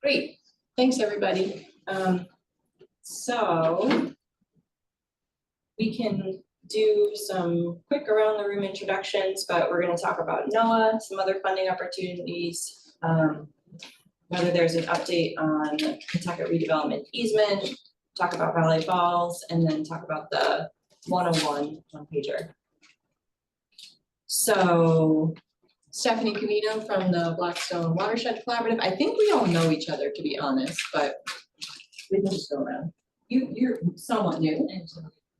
Great, thanks, everybody. So we can do some quick around the room introductions, but we're going to talk about NOAA, some other funding opportunities, whether there's an update on Kentucky redevelopment easement, talk about Valley Falls, and then talk about the 101 one-pager. So Stephanie Camino from the Blackstone Watershed Collaborative. I think we all know each other, to be honest, but we can just go around. You're somewhat new.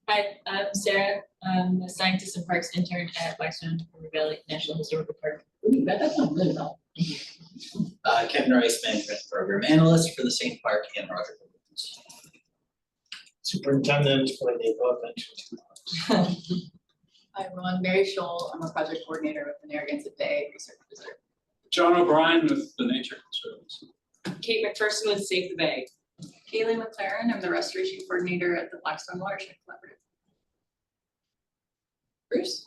Hi, I'm Sarah. I'm a scientist and parks intern at Blackstone River Valley National Historical Park. Ooh, that sounds really well. Kevin Rice, Management Program Analyst for the same park and Roger. Superintendent for the above mentioned. I'm Mary Scholl. I'm a project coordinator with the Narragansett Bay Research Reserve. John O'Brien with the Nature Conservancy. Kate McPherson with Save the Bay. Kaylee McLaren. I'm the restoration coordinator at the Blackstone Watershed Collaborative. Bruce?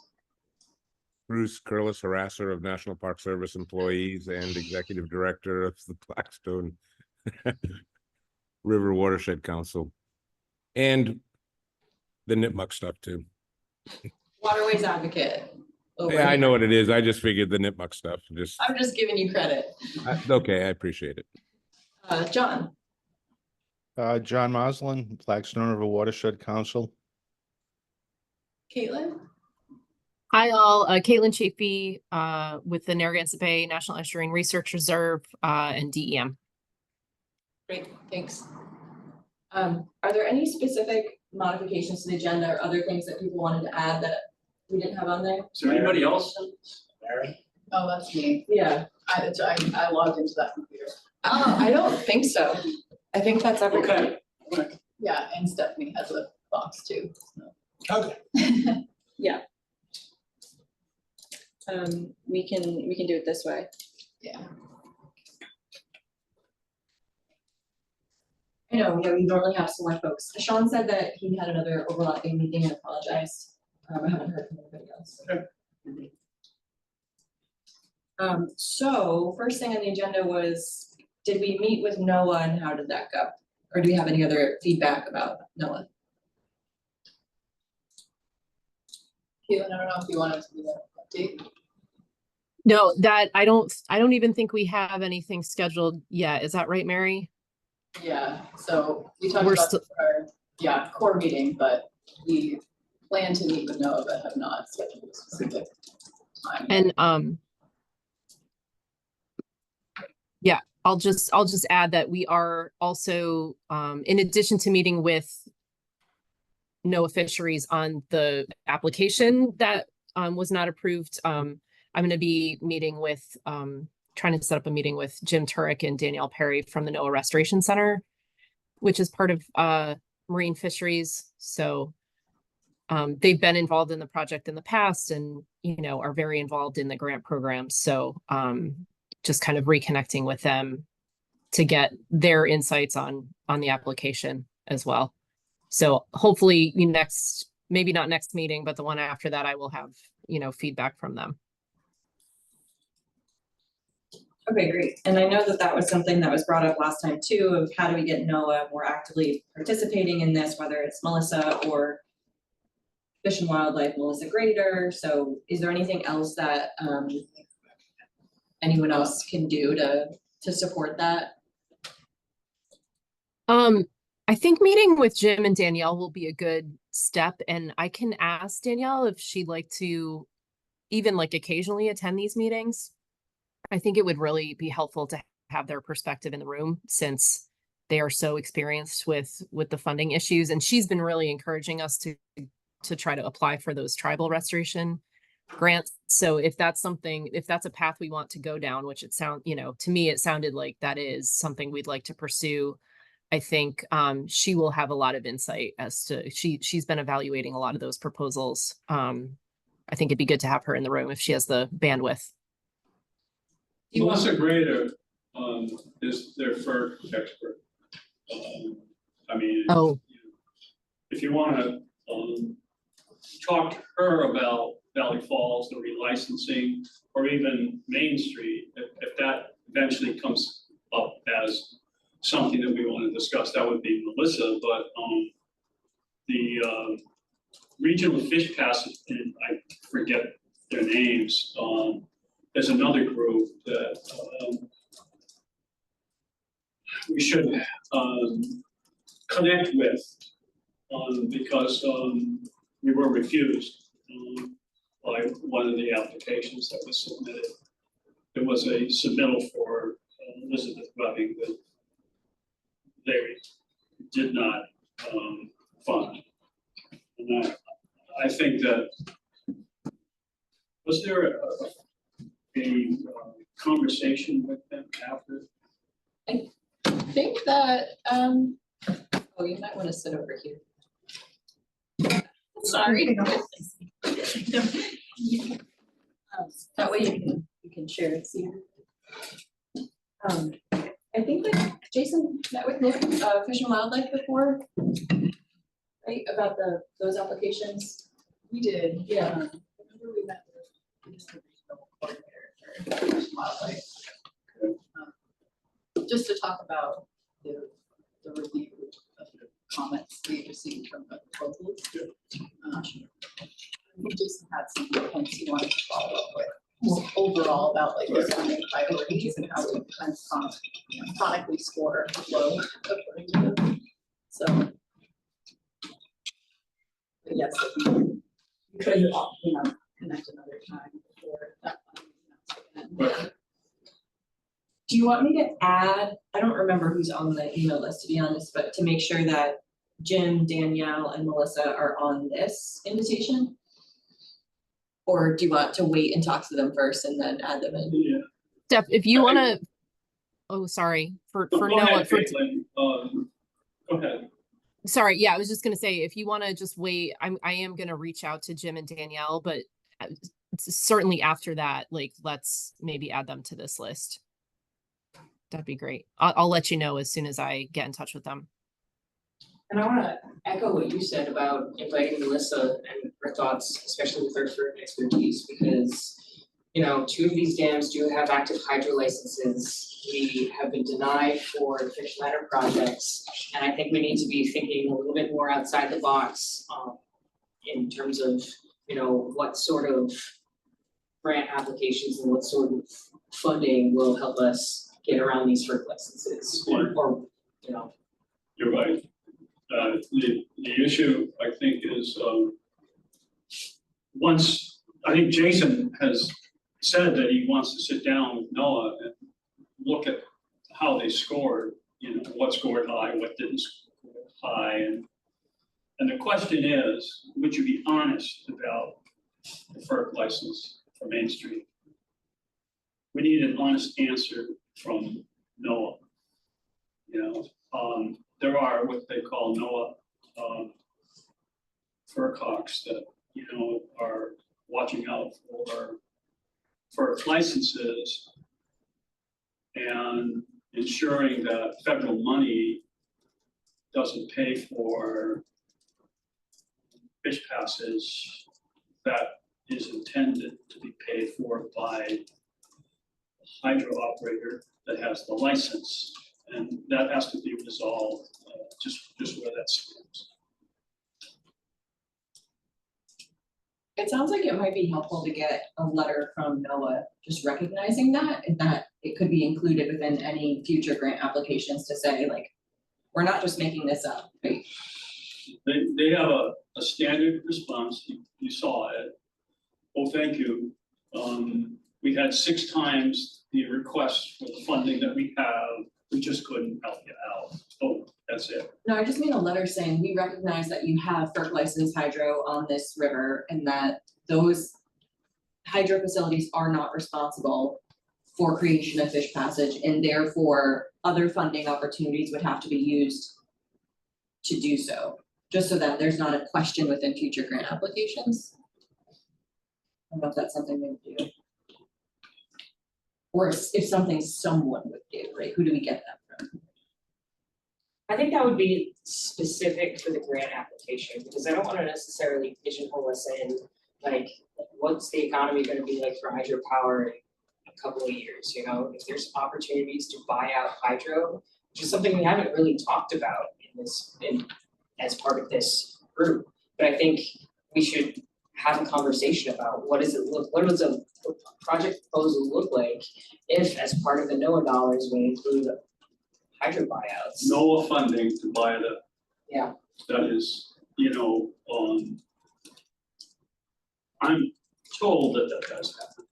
Bruce Curlis, harasser of National Park Service employees and executive director of the Blackstone River Watershed Council. And the Nipmuc stuff too. Waterways advocate. Yeah, I know what it is. I just figured the Nipmuc stuff. I'm just giving you credit. Okay, I appreciate it. John? John Moslin, Blackstone River Watershed Council. Caitlin? Hi all, Caitlin Chafee with the Narragansett Bay National Estuarine Research Reserve and DEM. Great, thanks. Are there any specific modifications to the agenda or other things that people wanted to add that we didn't have on there? Is there anybody else? Mary? Oh, that's me. Yeah. I logged into that computer. Oh, I don't think so. I think that's everybody. Okay. Yeah, and Stephanie has a box too. So. Okay. Yeah. We can do it this way. Yeah. I know, yeah, we normally have some more folks. Sean said that he had another overlapping meeting and apologized. I haven't heard from anybody else. Okay. So first thing on the agenda was, did we meet with NOAA and how did that go? Or do we have any other feedback about NOAA? Caitlin, I don't know if you wanted to do that update. No, that I don't even think we have anything scheduled yet. Is that right, Mary? Yeah, so we talked We're about our core meeting, but we plan to meet with NOAA but have not scheduled a specific time. And yeah, I'll just add that we are also in addition to meeting with NOAA Fisheries on the application that was not approved. I'm going to be meeting with trying to set up a meeting with Jim Turek and Danielle Perry from the NOAA Restoration Center, which is part of marine fisheries. So they've been involved in the project in the past and, are very involved in the grant program. So just kind of reconnecting with them to get their insights on the application as well. So hopefully maybe not next meeting, but the one after that, I will have, feedback from them. Okay, great. And I know that was something that was brought up last time too, of how do we get NOAA more actively participating in this, whether it's Melissa or Fish and Wildlife, Melissa Grader. So is there anything else that anyone else can do to support that? I think meeting with Jim and Danielle will be a good step. And I can ask Danielle if she'd like to even occasionally attend these meetings. I think it would really be helpful to have their perspective in the room since they are so experienced with the funding issues. And she's been really encouraging us to try to apply for those tribal restoration grants. So if that's a path we want to go down, which to me, it sounded like that is something we'd like to pursue. I think she will have a lot of insight as to she's been evaluating a lot of those proposals. I think it'd be good to have her in the room if she has the bandwidth. Melissa Grader is their FERC expert. If you want to talk to her about Valley Falls, the relicensing, or even Main Street, if that eventually comes up as something that we want to discuss, that would be Melissa, but, the, regional fish passes, and I forget their names, there's another group that, we should, connect with, because, we were refused, by one of the applications that was submitted. It was a submittal for Elizabeth Webbing that they did not, fund. And I think that, was there a conversation with them after? I think that, oh, you might wanna sit over here. Sorry. That way you can share it, see. I think that Jason met with Nick, Fish and Wildlife before, right, about those applications? We did, yeah. I remember we met with the regional coordinator for Fish and Wildlife. Just to talk about the review of the comments we received from the proposals. I think Jason had some points he wanted to follow up with. Just overall about like the funding priorities and how we kind of chronically score low according to them. So. But yes, if we could, connect another time before that funding. Do you want me to add, I don't remember who's on the email list, to be honest, but to make sure that Jim, Danielle, and Melissa are on this invitation? Or do you want to wait and talk to them first and then add them in? Yeah. Steph, if you wanna, oh, sorry, for Go Noah, ahead, Caitlin. Go ahead. sorry, yeah, I was just gonna say, if you wanna just wait, I am gonna reach out to Jim and Danielle, but certainly after that, like, let's maybe add them to this list. That'd be great. I'll let you know as soon as I get in touch with them. And I wanna echo what you said about inviting Melissa and her thoughts, especially with her firm expertise, because, you know, 2 of these dams do have active hydro licenses. We have been denied for fish ladder projects, and I think we need to be thinking a little bit more outside the box, in terms of, you know, what sort of grant applications and what sort of funding will help us get around these FERC licenses, or, you know. You're right. The issue, I think, is, I think Jason has said that he wants to sit down with Noah and look at how they scored, you know, what scored high, what didn't score high, and the question is, would you be honest about the FERC license for Main Street? We need an honest answer from Noah. You know, there are what they call NOAA FERC hawks that, you know, are watching out for FERC licenses and ensuring that federal money doesn't pay for fish passes that is intended to be paid for by a hydro operator that has the license. And that has to be resolved, just where that stands. It sounds like it might be helpful to get a letter from NOAA just recognizing that, and that it could be included within any future grant applications to say, like, we're not just making this up, right? They have a standard response, you saw it. Oh, thank you. We had 6 times the request for the funding that we have. We just couldn't help you out. Oh, that's it. No, I just mean a letter saying, we recognize that you have FERC licensed hydro on this river and that those hydro facilities are not responsible for creation of fish passage, and therefore other funding opportunities would have to be used to do so, just so that there's not a question within future grant applications. I don't know if that's something they would do. Or if something someone would do, right? Who do we get that from? I think that would be specific for the grant application, because I don't wanna necessarily pigeonhole us in, like, what's the economy gonna be like for hydropower in a couple of years, you know? If there's opportunities to buy out hydro, which is something we haven't really talked about as part of this group. But I think we should have a conversation about what does a project proposal look like if, as part of the NOAA dollars, we include hydro buyouts. NOAA funding to buy the. Yeah. That is, I'm told that has happened.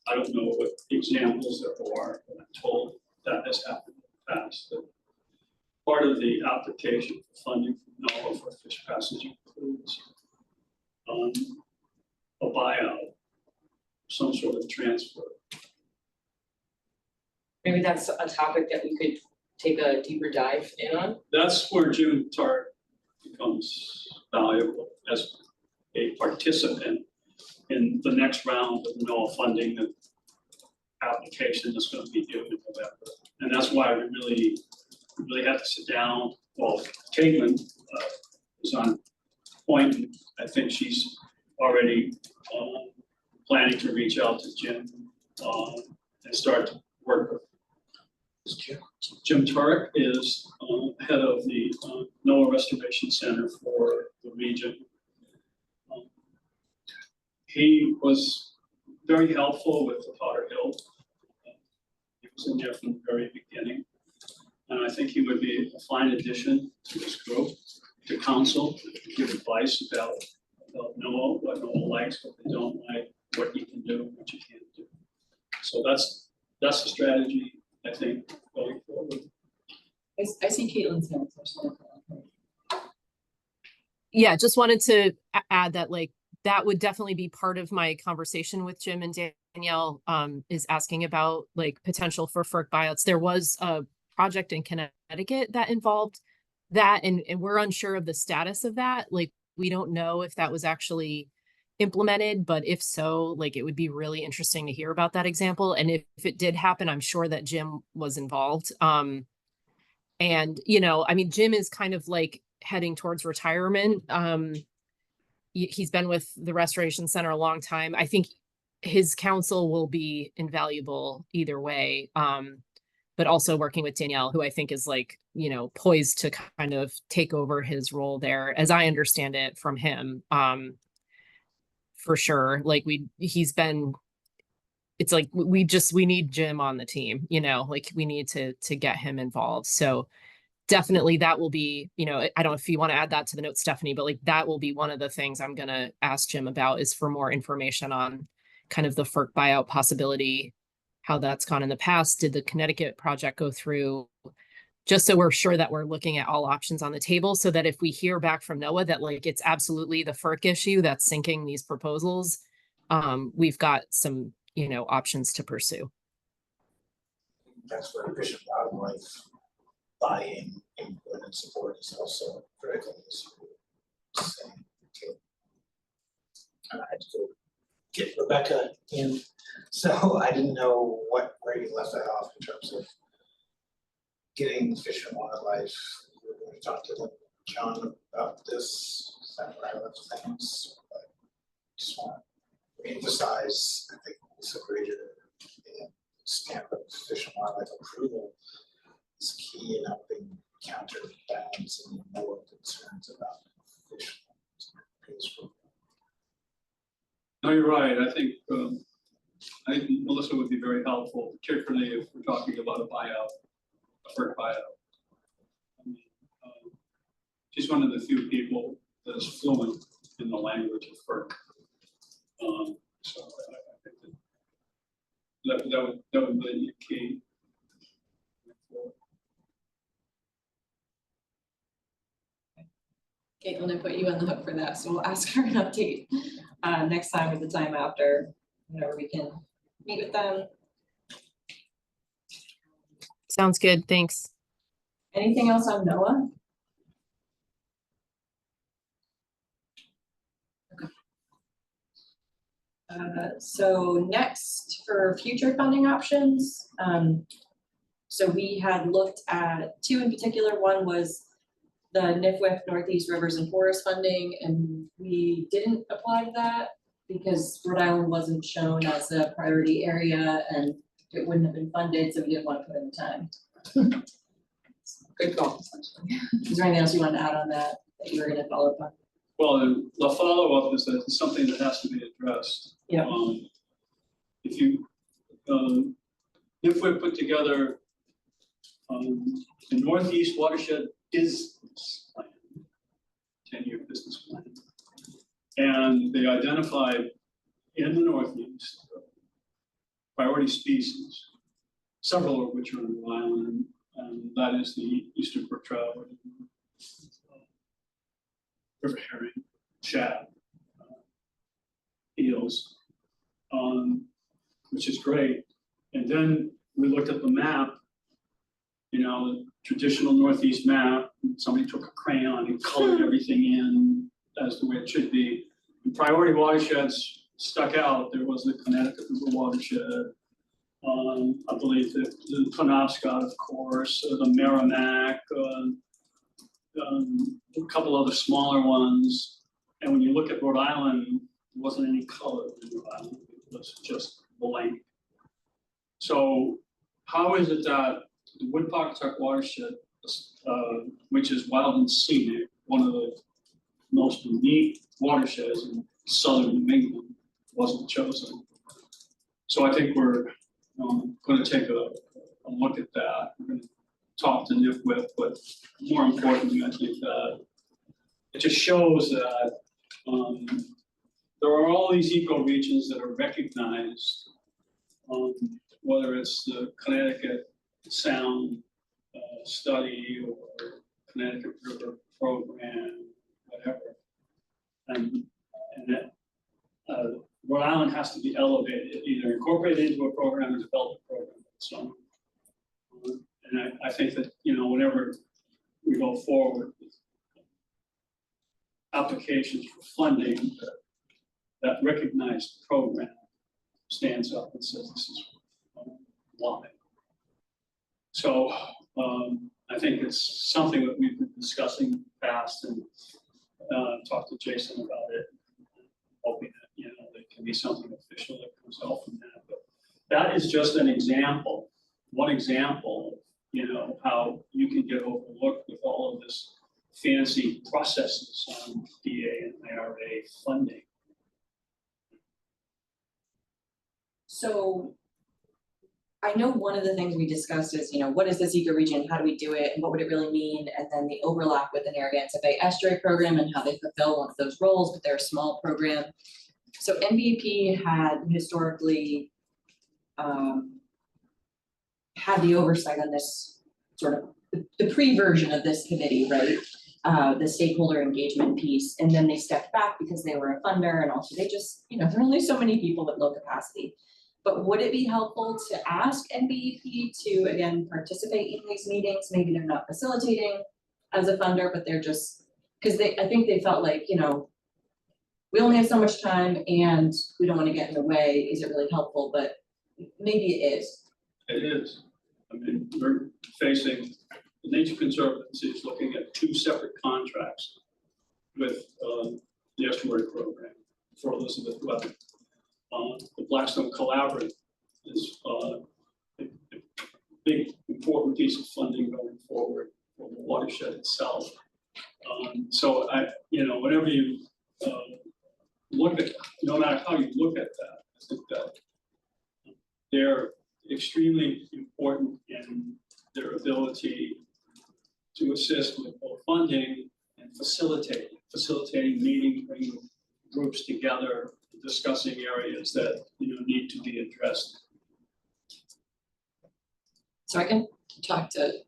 I don't know what examples there are, but I'm told that has happened in the past. That part of the application for funding from NOAA for fish passage includes a buyout, some sort of transfer. Maybe that's a topic that we could take a deeper dive in on. That's where Jim Tart becomes valuable as a participant in the next round of NOAA funding, the application that's going to be due in November. And that's why we really have to sit down. Well, Caitlin is on point. I think she's already planning to reach out to Jim and start to work with. Jim Turek is head of the NOAA Restoration Center for the region. He was very helpful with the Potter Hill. He was in there from the very beginning. And I think he would be a fine addition to this group, to council, to give advice about NOAA, what NOAA likes, what they don't like, what you can do, what you can't do. So that's the strategy, I think, going forward. I see Caitlin's hand. Yeah, just wanted to add that that would definitely be part of my conversation with Jim and Danielle, is asking about potential for FERC buyouts. There was a project in Connecticut that involved that, and we're unsure of the status of that. We don't know if that was actually implemented, but if so, it would be really interesting to hear about that example. And if it did happen, I'm sure that Jim was involved. And, I mean, Jim is kind of heading towards retirement. He's been with the Restoration Center a long time. I think his counsel will be invaluable either way. But also working with Danielle, who I think is poised to kind of take over his role there, as I understand it from him. For sure. He's been, it's we need Jim on the team, we need to get him involved. So definitely that will be, I don't know if you want to add that to the note, Stephanie, but that will be one of the things I'm going to ask Jim about, is for more information on kind of the FERC buyout possibility, how that's gone in the past. Did the Connecticut project go through? Just so we're sure that we're looking at all options on the table, so that if we hear back from NOAA that it's absolutely the FERC issue that's sinking these proposals, we've got some, options to pursue. That's where efficient wildlife buy-in, input, and support is also critical. I had to go get Rebecca in, so I didn't know where you left that off in terms of getting Fish and Wildlife. We were going to talk to them, John, about this. Is that where I left things? But just want to emphasize, I think it's a greater stamp of Fish and Wildlife approval is key in helping counterbalance any more concerns about fish. No, you're right. I think Melissa would be very helpful, particularly if we're talking about a buyout. FERC buyout. I mean, she's one of the few people that is fluent in the language of FERC. So I think that would be key. Caitlin, I put you on the hook for that, so we'll ask her an update next time or the time after, whenever we can meet with them. Sounds good. Thanks. Anything else on NOAA? So next, for future funding options, so we had looked at two in particular. One was the NIFWIF Northeast Rivers and Forest funding, and we didn't apply to that because Rhode Island wasn't shown as a priority area and it wouldn't have been funded, so we didn't want to put in the time. Good call. Is there anything else you wanted to add on that you were gonna follow up on? Well, the follow-up is that it's something that has to be addressed. Yeah. If we put together the Northeast Watershed Business Plan, 10-year business plan, and they identified in the Northeast priority species, several of which are on Rhode Island, and that is the eastern brook trout, river herring, shad, eels, which is great. And then we looked at the map, the traditional Northeast map. Somebody took a crayon and colored everything in as the way it should be. And priority watersheds stuck out. There was the Connecticut River watershed, I believe the Penobscot, of course, the Merrimack, a couple other smaller ones. And when you look at Rhode Island, there wasn't any color in Rhode Island. It was just blank. So how is it that the Woodpawtuck watershed, which is wild and scenic, one of the most unique watersheds in southern New England, wasn't chosen? So I think we're going to take a look at that. We're going to talk to NIFWIP, but more importantly, I think that it just shows that there are all these ecoregions that are recognized, whether it's the Connecticut Sound study or Connecticut River program, whatever. And that Rhode Island has to be elevated, either incorporated into a program or developed a program. So, and I think that, whenever we go forward with applications for funding, that recognized program stands up and says this is why. So I think it's something that we've been discussing in the past, and talked to Jason about it, hoping that there can be something official that comes out from that. But that is just an example, one example of how you can get overlooked with all of this fancy processes on DA and IRA funding. So I know one of the things we discussed is, what is this ecoregion, how do we do it, and what would it really mean? And then the overlap with the Narragansett Bay Estuary Program and how they fulfill one of those roles, but they're a small program. So NBP had historically had the oversight on this sort of the pre-version of this committee, right? The stakeholder engagement piece, and then they stepped back because they were a funder, and also they just, there are only so many people with low capacity. But would it be helpful to ask NBEP to, again, participate in these meetings? Maybe they're not facilitating as a funder, but they're just, because I think they felt like, we only have so much time and we don't want to get in the way. Is it really helpful? But maybe it is. It is. I mean, we're facing, the Nature Conservancy is looking at 2 separate contracts with the estuary program for Elizabeth Webber. The Blackstone Collaborative is a big, important piece of funding going forward for the watershed itself. So whenever you look at, no matter how you look at that, I think that they're extremely important in their ability to assist with both funding and facilitating meetings, bringing groups together, discussing areas that need to be addressed. So I can talk to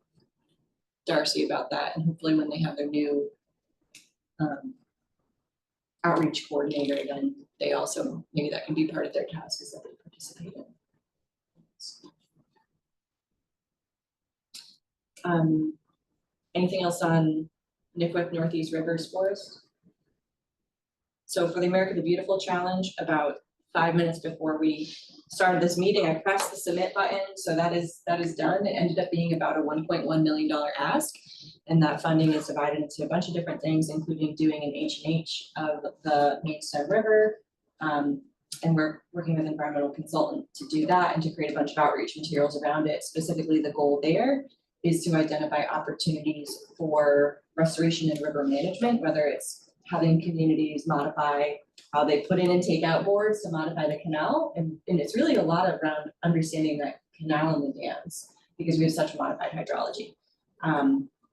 Darcy about that, and hopefully when they have their new outreach coordinator, then they also, maybe that can be part of their task, is that they participate in. Anything else on NIFWIP Northeast Rivers Forest? So for the America the Beautiful Challenge, about 5 minutes before we started this meeting, I pressed the submit button. So that is done. It ended up being about a $1.1 million ask. And that funding is divided into a bunch of different things, including doing an H&H of the Maidstone River. And we're working with an environmental consultant to do that and to create a bunch of outreach materials around it. Specifically, the goal there is to identify opportunities for restoration and river management, whether it's having communities modify how they put in and take out boards to modify the canal. And it's really a lot around understanding that canal and the dams, because we have such modified hydrology.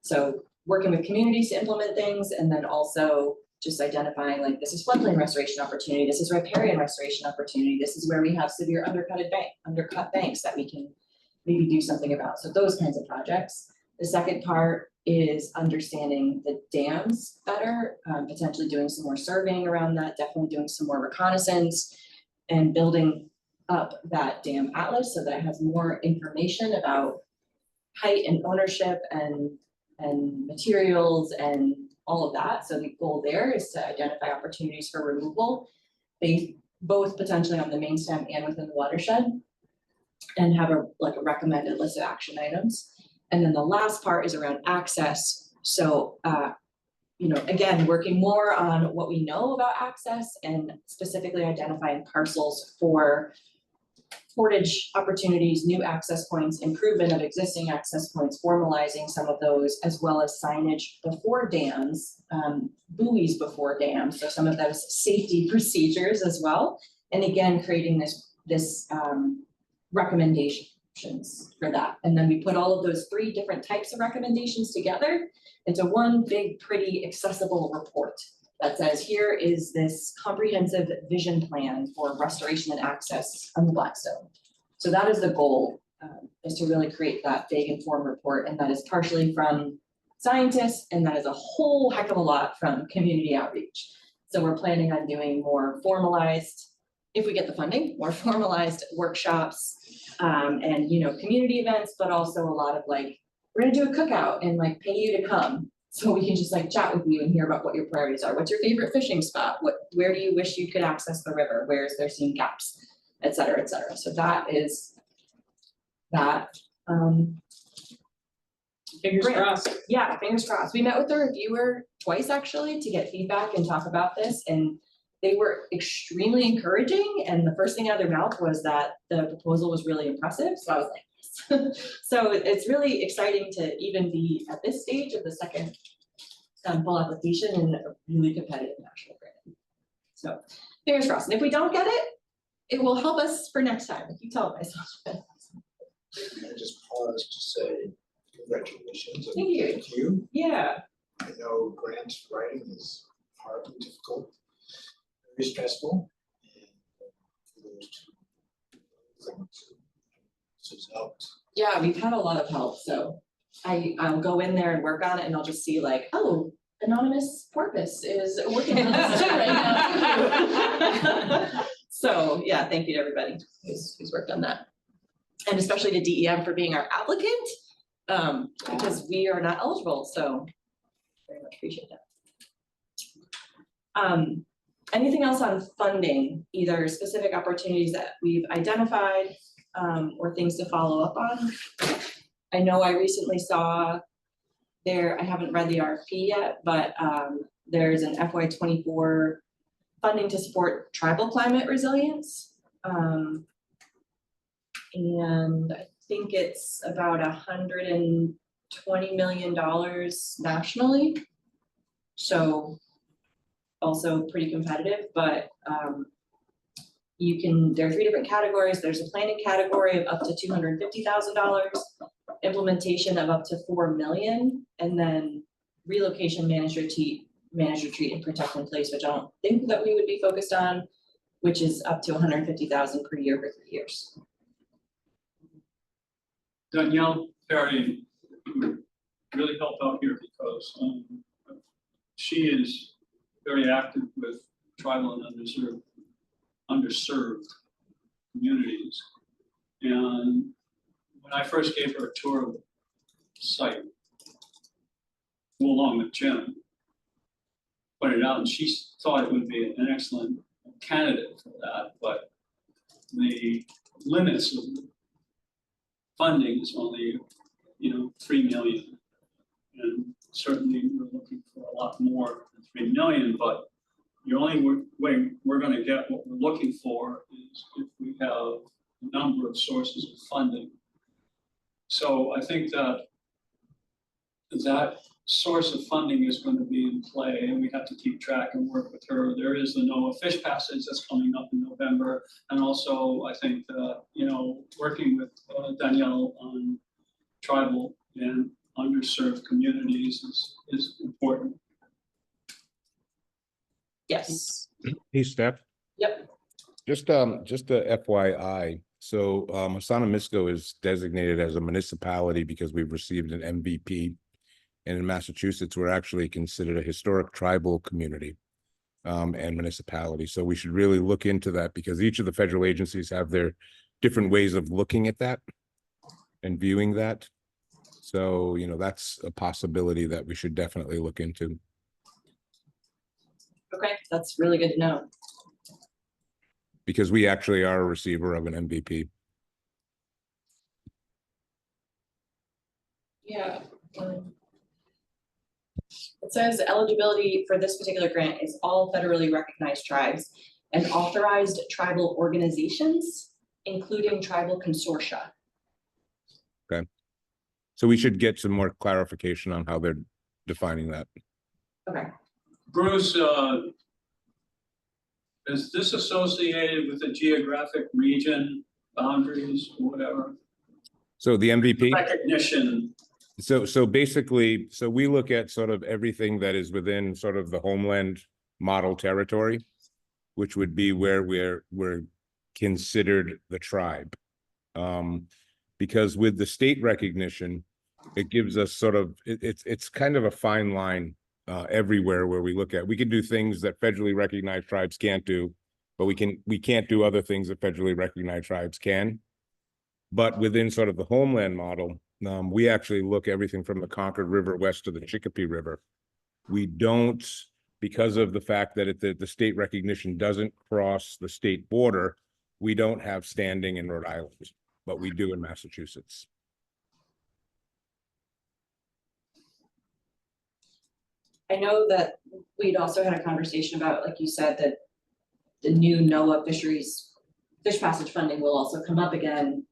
So working with communities to implement things, and then also just identifying like, this is floodplain restoration opportunity, this is riparian restoration opportunity, this is where we have severe undercut banks that we can maybe do something about. So those kinds of projects. The second part is understanding the dams better, potentially doing some more surveying around that, definitely doing some more reconnaissance and building up that dam atlas so that it has more information about height and ownership and materials and all of that. So the goal there is to identify opportunities for removal, both potentially on the main stem and within the watershed, and have a recommended list of action items. And then the last part is around access. So, again, working more on what we know about access and specifically identifying parcels for portage opportunities, new access points, improvement of existing access points, formalizing some of those, as well as signage before dams, buoys before dams. So some of those safety procedures as well. And again, creating this recommendations for that. And then we put all of those 3 different types of recommendations together into one big, pretty accessible report that says, here is this comprehensive vision plan for restoration and access on the Blackstone. So that is the goal, is to really create that big informed report, and that is partially from scientists, and that is a whole heck of a lot from community outreach. So we're planning on doing more formalized, if we get the funding, more formalized workshops, and community events, but also a lot of we're gonna do a cookout and pay you to come. So we can just chat with you and hear about what your priorities are. What's your favorite fishing spot? Where do you wish you could access the river? Where is there seeing gaps, et cetera, et cetera. So that is that. Fingers Great. crossed. Yeah, fingers crossed. We met with the reviewer twice actually to get feedback and talk about this, and they were extremely encouraging. And the first thing out of their mouth was that the proposal was really impressive. So I was like, yes. So it's really exciting to even be at this stage of the second full application in a really competitive national grant. So fingers crossed. And if we don't get it, it will help us for next time. I keep telling myself that. Can I just pause to say congratulations and Thank you. thank you. Yeah. I know grant writing is hard and difficult, very stressful, and for those two things, this has helped. Yeah, we've had a lot of help. So I'll go in there and work on it, and I'll just see oh, anonymous porpoise is working on this too right now. So yeah, thank you to everybody who's worked on that. And especially to DEM for being our applicant, because we are not eligible, so very much appreciate that. Anything else on funding, either specific opportunities that we've identified, or things to follow up on? I know I recently saw I haven't read the RFP yet, but there's an FY24 funding to support tribal climate resilience. And I think it's about $120 million nationally. So also pretty competitive, but there are 3 different categories. There's a planning category of up to $250,000, implementation of up to $4 million, and then relocation manage, retreat, and protect in place, which I don't think that we would be focused on, which is up to $150,000 per year for 3 years. Danielle Perry would really help out here because she is very active with tribal and underserved communities. And when I first gave her a tour of the site, along with Jim, pointed out, and she thought it would be an excellent candidate for that, but the limits of funding is only, 3 million. And certainly we're looking for a lot more than 3 million, but the only way we're going to get what we're looking for is if we have a number of sources of funding. So I think that that source of funding is going to be in play, and we have to keep track and work with her. There is the NOAA Fish Passage that's coming up in November, and also I think working with Danielle on tribal and underserved communities is important. Yes. Hey, Steph, Yep. just a FYI. So Assanamisco is designated as a municipality because we've received an MVP. And in Massachusetts, we're actually considered a historic tribal community and municipality. So we should really look into that because each of the federal agencies have their different ways of looking at that and viewing that. So, that's a possibility that we should definitely look into. Okay, that's really good to know. Because we actually are a receiver of an MVP. Yeah. It says eligibility for this particular grant is all federally recognized tribes and authorized tribal organizations, including tribal consortia. Okay. So we should get some more clarification on how they're defining that. Okay. Bruce, is this associated with the geographic region, boundaries, or whatever? So the MVP? Recognition. So basically, we look at sort of everything that is within sort of the homeland model territory, which would be where we're considered the tribe. Because with the state recognition, it gives us sort of, it's kind of a fine line everywhere where we look at. We can do things that federally recognized tribes can't do, but we can't do other things that federally recognized tribes can. But within sort of the homeland model, we actually look everything from the Concord River west to the Chicopee River. We don't, because of the fact that the state recognition doesn't cross the state border, we don't have standing in Rhode Island, but we do in Massachusetts. I know that we'd also had a conversation about, like you said, that the new NOAA fish passage funding will also come up again.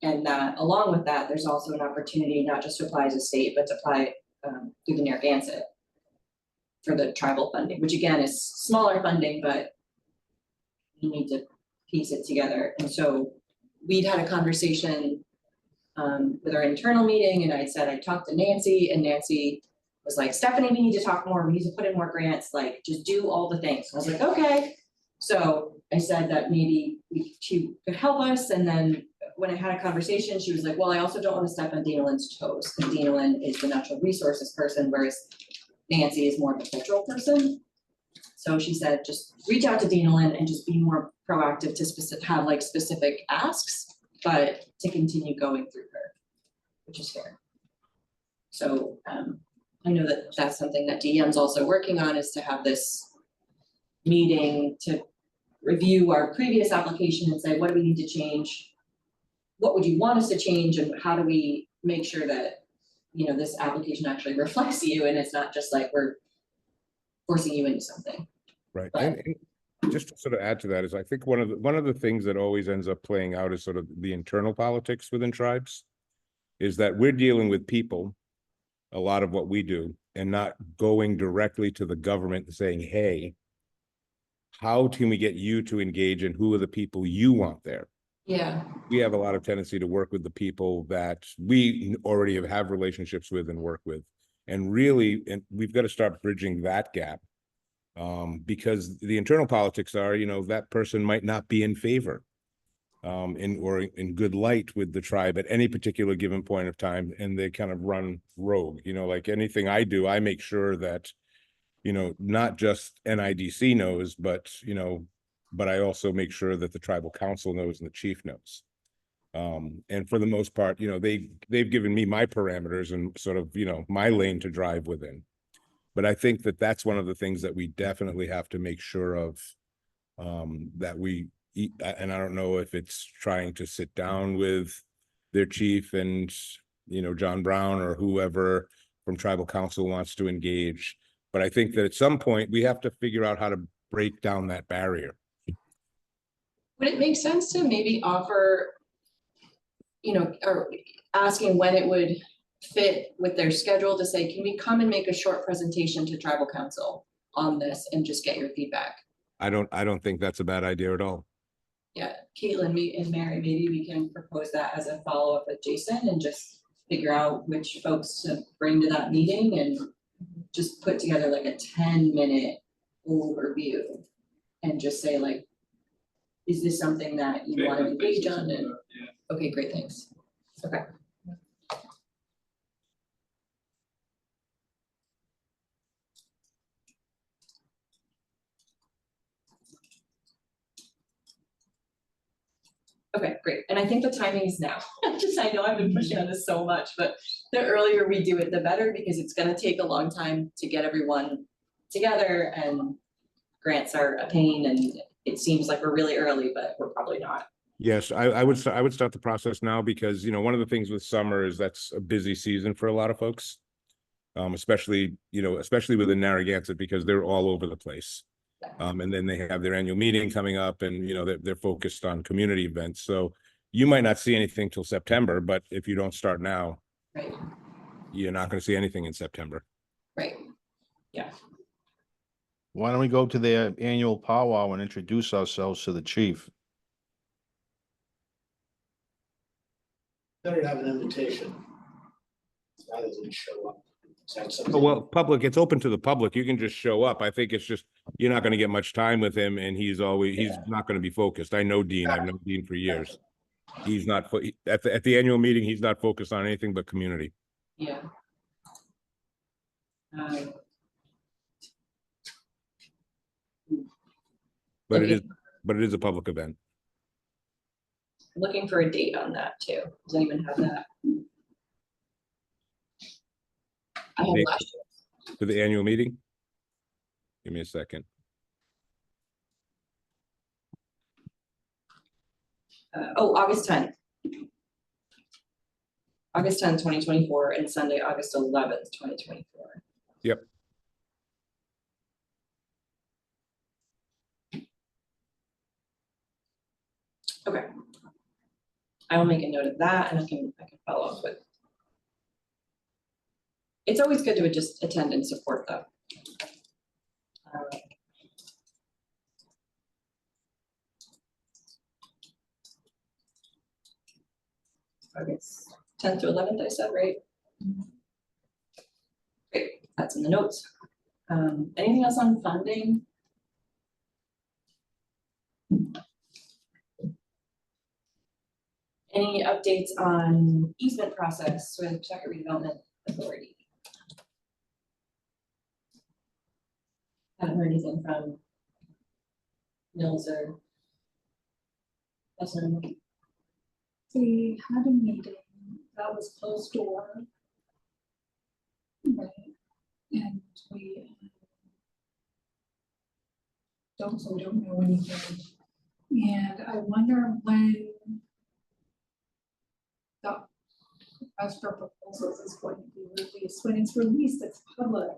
And that along with that, there's also an opportunity not just to apply as a state, but to apply through the Narragansett for the tribal funding, which again is smaller funding, but you need to piece it together. And so we'd had a conversation with our internal meeting, and I said I talked to Nancy, and Nancy was like, Stephanie, we need to talk more. We need to put in more grants, like just do all the things. I was like, okay. So I said that maybe she could help us, and then when I had a conversation, she was like, well, I also don't want to step on Dana Lynn's toes, because Dana Lynn is the natural resources person, whereas Nancy is more of a cultural person. So she said, just reach out to Dana Lynn and just be more proactive to have like specific asks, but to continue going through her, which is fair. So I know that that's something that DM's also working on, is to have this meeting to review our previous application and say, what do we need to change? What would you want us to change, and how do we make sure that, this application actually reflects you and it's not just like we're forcing you into something. Right. But- And just to sort of add to that is, I think one of the things that always ends up playing out is sort of the internal politics within tribes, is that we're dealing with people, a lot of what we do, and not going directly to the government and saying, hey, how can we get you to engage, and who are the people you want there? Yeah. We have a lot of tendency to work with the people that we already have relationships with and work with. And really, we've got to start bridging that gap, because the internal politics are, that person might not be in favor or in good light with the tribe at any particular given point of time, and they kind of run rogue. Like anything I do, I make sure that, not just NIDC knows, but I also make sure that the tribal council knows and the chief knows. And for the most part, they've given me my parameters and sort of, my lane to drive within. But I think that that's one of the things that we definitely have to make sure of, that we eat. And I don't know if it's trying to sit down with their chief and, John Brown or whoever from tribal council wants to engage. But I think that at some point we have to figure out how to break down that barrier. Would it make sense to maybe offer, or asking when it would fit with their schedule to say, can we come and make a short presentation to tribal council on this and just get your feedback? I don't think that's a bad idea at all. Yeah, Caitlin, me and Mary, maybe we can propose that as a follow-up with Jason and just figure out which folks to bring to that meeting and just put together like a 10-minute overview and just say like, is this something that you want to engage on? And Yeah. okay, great, thanks. Okay. Okay, great. And I think the timing is now. I know I've been pushing on this so much, but the earlier we do it, the better, because it's gonna take a long time to get everyone together, and grants are a pain, and it seems like we're really early, but we're probably not. Yes, I would start the process now, because, you know, one of the things with summer is that's a busy season for a lot of folks. Especially within Narragansett, because they're all over the place. And then they have their annual meeting coming up, and, you know, they're focused on community events. So you might not see anything till September, but if you don't start now, Right, you're not going to see anything in September. right. Yeah, Why don't we go to their annual powwow and introduce ourselves to the chief? Better to have an invitation rather than show up. Is that something? Oh, well, public, it's open to the public. You can just show up. I think it's just, you're not going to get much time with him, and he's not going to be focused. I know Dean. I've known Dean for years. He's not, at the annual meeting, he's not focused on anything but community. yeah. But Okay. it is a public event. Looking for a date on that too. Does anyone have that? I have Date. last year. For the annual meeting? Give me a second. August 10th. August 10th, 2024, and Sunday, August 11th, 2024. Yep. Okay. I will make a note of that, and I can follow up with. It's always good to just attend and support though. August 10th to 11th, I said, right? Great, that's in the notes. Anything else on funding? Any updates on easement process with Pawtucket Redevelopment Authority? Haven't heard anything from Mills or SN. We had a meeting that was closed door. Right, and we don't know anything. And I wonder when the request for proposals is going to be released. When it's released, it's public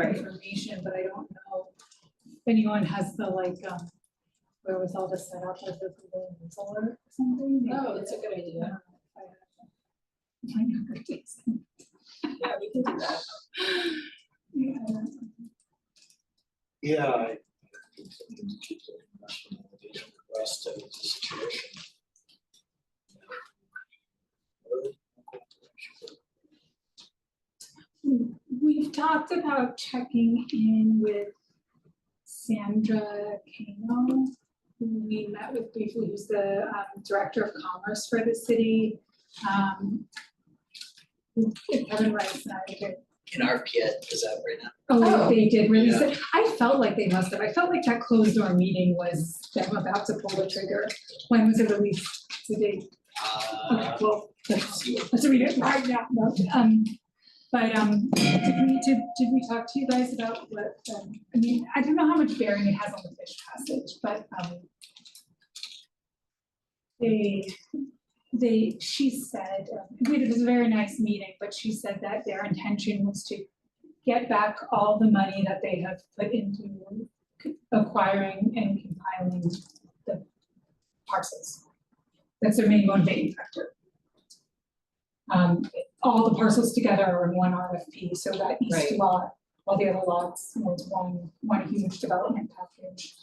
information, but I don't know if anyone has the wherewithal to set up like a Google Newsletter or something. Oh, that's a good idea. My younger days. Yeah, we can do that. Yeah. Yeah, I think something to keep the national delegation abreast of the situation. We've talked about checking in with Sandra Kano, who we met with briefly, who's the Director of Commerce for the city. Kevin Rice and I did. Can RPS is out right now? Oh, they did release it. I felt like they must have. I felt like that closed door meeting was them about to pull the trigger. When was it released? Today. Okay, well, let's read it right now. No, but did we talk to you guys about what? I mean, I don't know how much bearing it has on the fish passage, but she said, it was a very nice meeting, but she said that their intention was to get back all the money that they have put into acquiring and compiling the parcels. That's their main motivating factor. all the parcels together are in one RFP, so that east Right. lot, all the other lots, was one huge development package.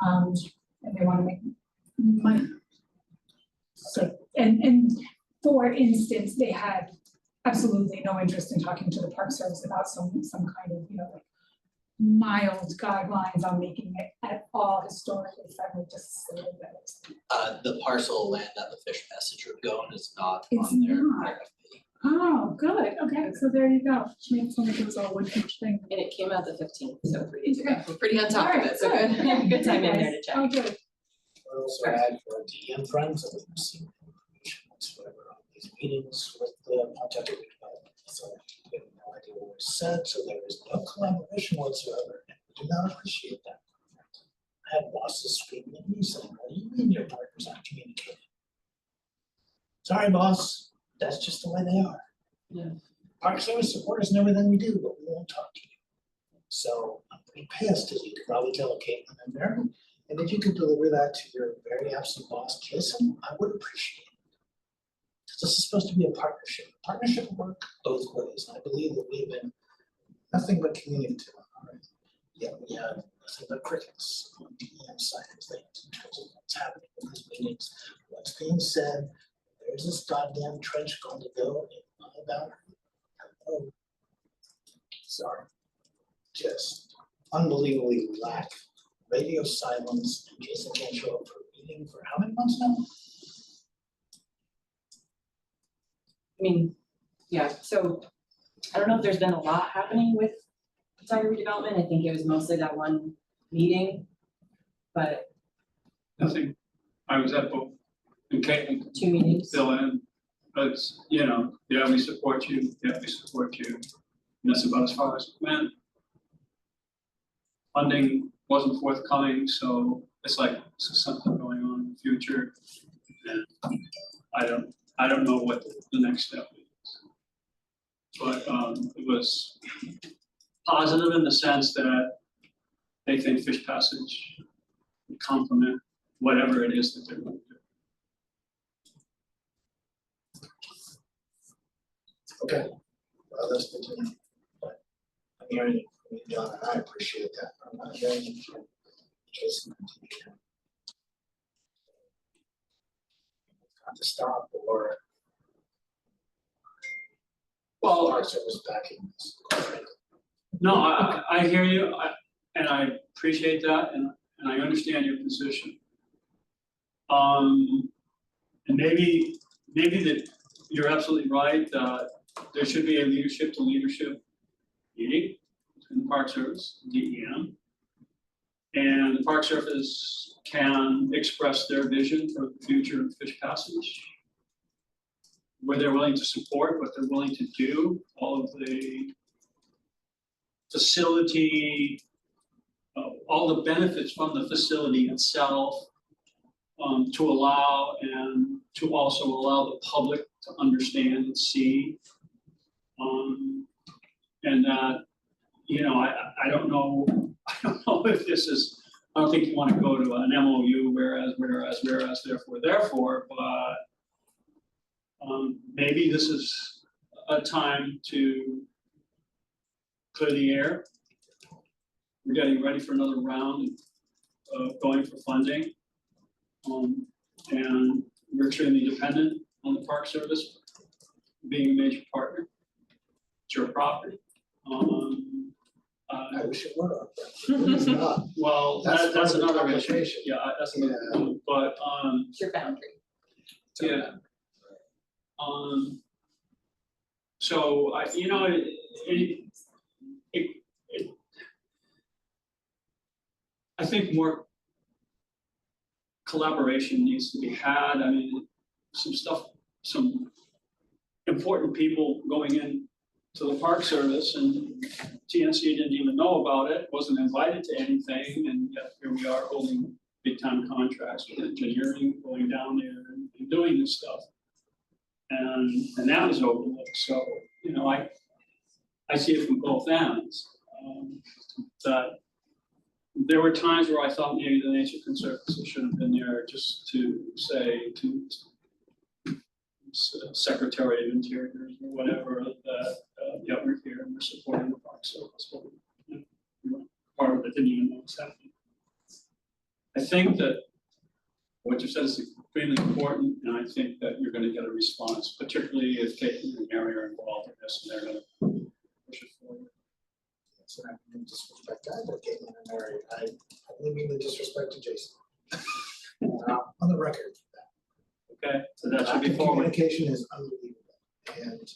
And they wanna make money. So, and for instance, they had absolutely no interest in talking to the Park Service about some kind of, like mild guidelines on making it at all historically friendly, just so that it's. The parcel of land that the fish passage would go on is not It's on their not. RFP. Oh, good, okay, so there you go, which makes it like it was all one huge thing. And it came out the 15th, so 3 days ago. Okay. We're pretty on top of Alright, it, so good, good time in there to check. Oh, good. I also add for DM friends, that we've seen information, whatever, on these meetings with the Pontiac development, so we have no idea what was said, so there is no collaboration whatsoever, and we do not appreciate that. I have bosses screaming at me saying, what do you mean your partners aren't communicating? Sorry, boss, that's just the way they are. Yeah. Park Service support us in everything we do, but we won't talk to you. So I'm pretty pissed, as you could probably tell Caitlin and there. And if you could deliver that to your very absent boss, Jason, I would appreciate it. This is supposed to be a partnership. Partnership work both ways. And I believe that we've been nothing but communicative on it. Yet we have nothing but crickets on the DM side of things in terms of what's happening in these meetings. What's being said, there's this goddamn trench going to go in my boundary. Oh, sorry. Just unbelievably lack radio silence, and Jason can't show up for a meeting for how many months now? I mean, yeah, so I don't know if there's been a lot happening with Tiger redevelopment. I think it was mostly that one meeting, but Nothing, I was at both, and Caitlin 2 meetings. fill in, but yeah, we support you, and that's about as far as it went. Funding wasn't forthcoming, so it's like, this is something going on in the future. And I don't know what the next step is. But it was positive in the sense that they think Fish Passage would complement whatever it is that they're going to do. Okay, well, that's good to know. But I'm hearing it from you, John, and I appreciate that. I'm not hearing it from Jason. Got to stop or Well, Park Service backing this. no, I hear you, and I appreciate that, and I understand your position. And maybe that you're absolutely right, there should be a leadership to leadership meeting between the Park Service, DEM. And the Park Service can express their vision for the future of Fish Passage, where they're willing to support, what they're willing to do, all of the facility, all the benefits from the facility itself, to allow and to also allow the public to understand and see. And that, I don't know if this is, I don't think you want to go to an MOU, whereas, therefore, but maybe this is a time to clear the air. We're getting ready for another round of going for funding. And we're extremely dependent on the Park Service being a major partner. It's your property. I wish it were. It's not. Well, That's that's part of the another issue. complication. Yeah, that's another issue, but, It's your boundary. yeah. So I think more collaboration needs to be had. I mean, some important people going in to the Park Service, and TNC didn't even know about it, wasn't invited to anything, and yet here we are holding big time contracts with engineering, going down there and doing this stuff. And that was overlooked, so, I see it from both ends. That there were times where I thought maybe the Nature Conservancy should have been there just to say to Secretary of Interior or whatever, that, yeah, we're here and we're supporting the park, so that's what we were part of it, didn't even know what's happening. I think that what you said is extremely important, and I think that you're gonna get a response, particularly if Caitlin and Mary are involved in this, and they're gonna push it forward. So I mean, disrespect either Caitlin and Mary, I only mean the disrespect to Jason. On the record. Okay, so that should Lack be of forward. communication is unbelievable, and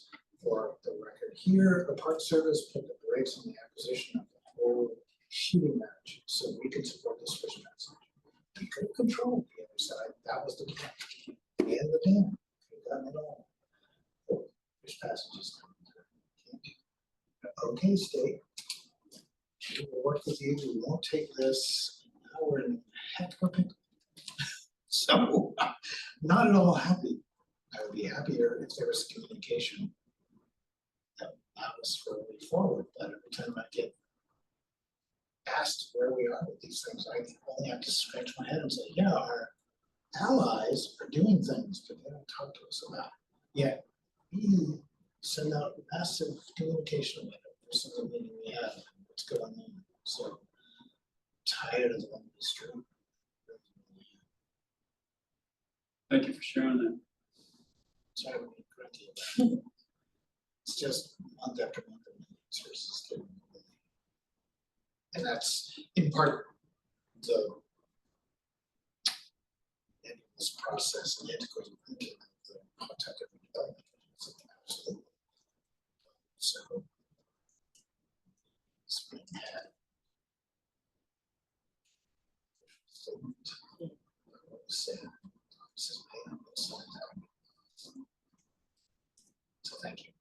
for the record here, the Park Service put the brakes on the acquisition of the whole shooting match, so we could support this fish passage. We could have controlled the other side, that was the plan. And the dam, we got it all. Oh, fish passages. Okay, state. We will work with you, we won't take this, now we're in heck of a pickle. So, not at all happy. I would be happier if there was communication that was for me forward, but every time I get asked where we are with these things, I only have to scratch my head and say, yeah, our allies are doing things, but they don't talk to us about it. Yet, we send out massive communication letter for some of the meeting we have, and what's going on. So, tired of the one street. Thank you for sharing that. Sorry, I'm being grumpy about it. It's just month after month of meetings versus getting. And that's in part the this process and antiquated thinking of the contact of development. Absolutely. So it's been had. So thank you.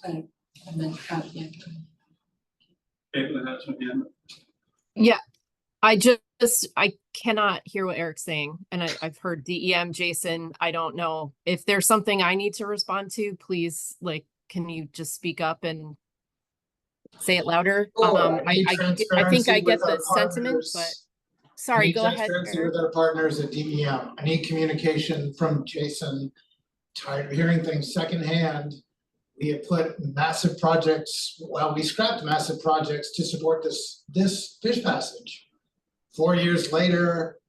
And then, yeah. Caitlin has her hand up. Yeah, I cannot hear what Eric's saying, and I've heard DEM, Jason, I don't know. If there's something I need to respond to, please, like, can you just speak up and say it louder? I think I get the sentiment, but sorry, go ahead, Transparency Eric. with our partners at DEM. I need communication from Jason. Tired of hearing things secondhand. We have put massive projects, well, we scrapped massive projects to support this fish passage. 4 years later,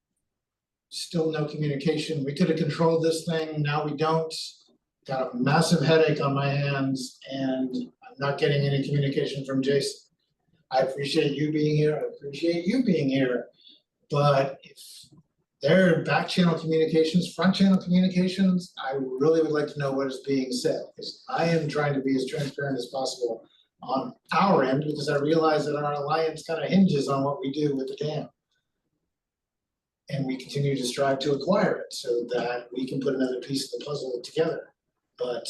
still no communication. We could have controlled this thing, now we don't. Got a massive headache on my hands and I'm not getting any communication from Jason. I appreciate you being here, I appreciate you being here, but if there are back channel communications, front channel communications, I really would like to know what is being said, because I am trying to be as transparent as possible on our end, because I realize that our alliance kind of hinges on what we do with the dam. And we continue to strive to acquire it so that we can put another piece of the puzzle together. But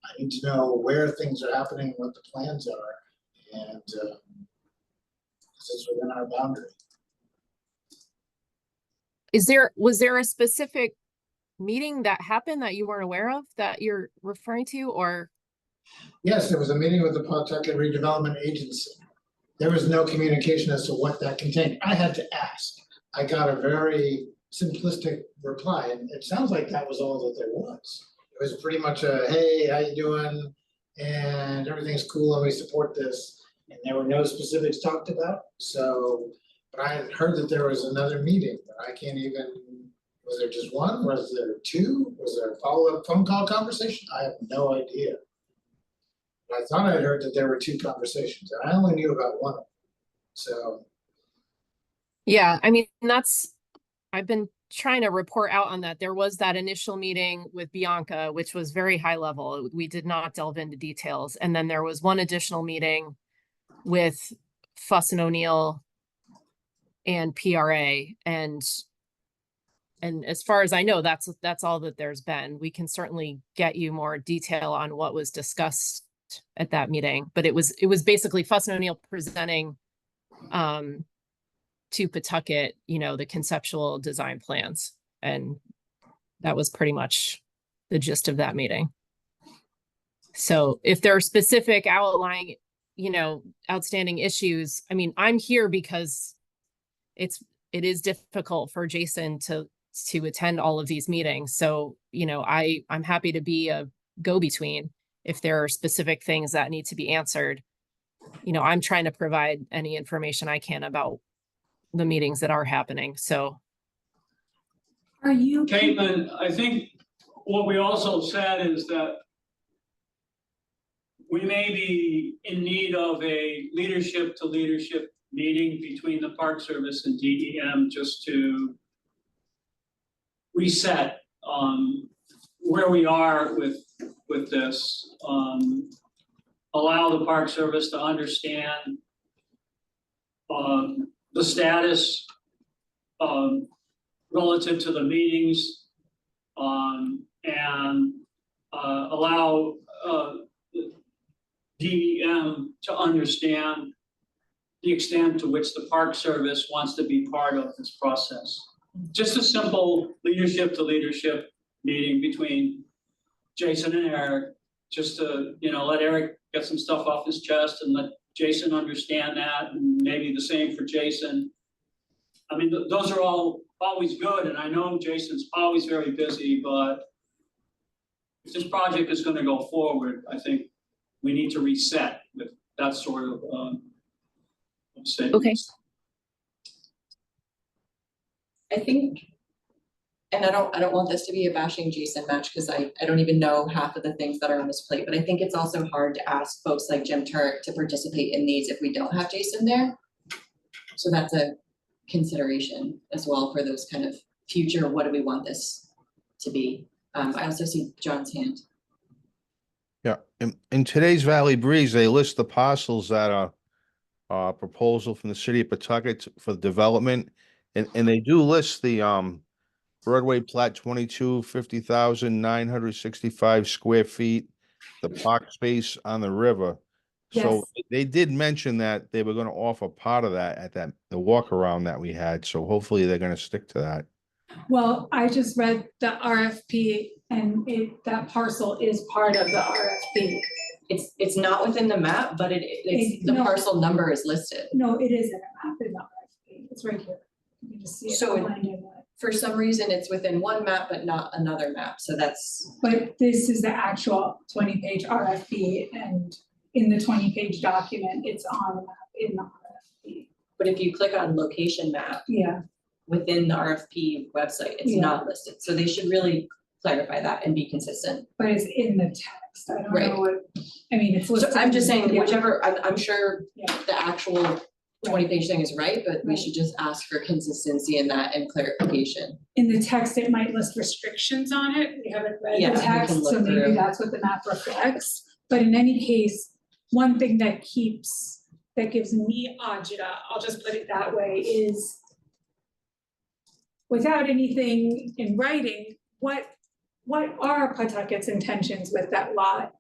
I need to know where things are happening, what the plans are, and this is within our boundary. Was there a specific meeting that happened that you weren't aware of that you're referring to, or? Yes, there was a meeting with the Pawtucket Redevelopment Agency. There was no communication as to what that contained. I had to ask. I got a very simplistic reply, and it sounds like that was all that there was. It was pretty much a, hey, how you doing? And everything's cool and we support this. And there were no specifics talked about. So, but I had heard that there was another meeting, but I can't even, was there just one? Was there two? Was there a follow-up phone call conversation? I have no idea. But I thought I heard that there were two conversations, and I only knew about one of them. So. Yeah, I mean, I've been trying to report out on that. There was that initial meeting with Bianca, which was very high level. We did not delve into details. And then there was one additional meeting with Fuss and O'Neill and PRA. And as far as I know, that's all that there's been. We can certainly get you more detail on what was discussed at that meeting, but it was basically Fuss and O'Neill presenting to Pawtucket, the conceptual design plans. And that was pretty much the gist of that meeting. So if there are specific outlying, outstanding issues, I mean, I'm here because it is difficult for Jason to to attend all of these meetings. So, you know, I'm happy to be a go-between if there are specific things that need to be answered. You know, I'm trying to provide any information I can about the meetings that are happening. So, Are you? Caitlin, I think what we also said is that we may be in need of a leadership to leadership meeting between the Park Service and DEM just to reset where we are with this. Allow the Park Service to understand the status relative to the meetings, and allow DEM to understand the extent to which the Park Service wants to be part of this process. Just a simple leadership to leadership meeting between Jason and Eric, just to, you know, let Eric get some stuff off his chest and let Jason understand that, and maybe the same for Jason. I mean, those are all always good, and I know Jason's always very busy, but if this project is gonna go forward, I think we need to reset with that sort of statements. okay. I think, and I don't want this to be a bashing Jason match, because I don't even know half of the things that are on this plate, but I think it's also hard to ask folks like Jim Turk to participate in these if we don't have Jason there. So that's a consideration as well for those kind of future, what do we want this to be? I also see John's hand. Yeah, in today's Valley Breeze, they list the parcels that are proposal from the city of Pawtucket for development. And they do list the Broadway plat 50,965 square feet, the park space on the river. So they did mention that they were gonna offer part of that at the walk around that we had, so hopefully they're gonna stick to that. Well, I just read the RFP and that parcel is part of the RFP. It's not within the map, but it's the No. parcel number is listed. No, it is in a map in the RFP. It's right here. You can just see it. So outlined in that. For some reason, it's within one map, but not another map, so that's, But this is the actual 20-page RFP, and in the 20-page document, it's on the map in the RFP. but if you click on location map Yeah, within the RFP website, it's Yeah. not listed, so they should really clarify that and be consistent. but it's in the text. I don't Right. know what, I mean, it's So listed. I'm just saying, Yeah, whichever, I'm sure Yeah. the actual 20-page thing is right, but we Right. should just ask for consistency in that and clarification. In the text, it might list restrictions on it. We haven't read Yeah, the we can text, look so maybe through. that's what the map reflects. But in any case, one thing that gives me agita, I'll just put it that way, is without anything in writing, what are Pawtucket's intentions with that lot?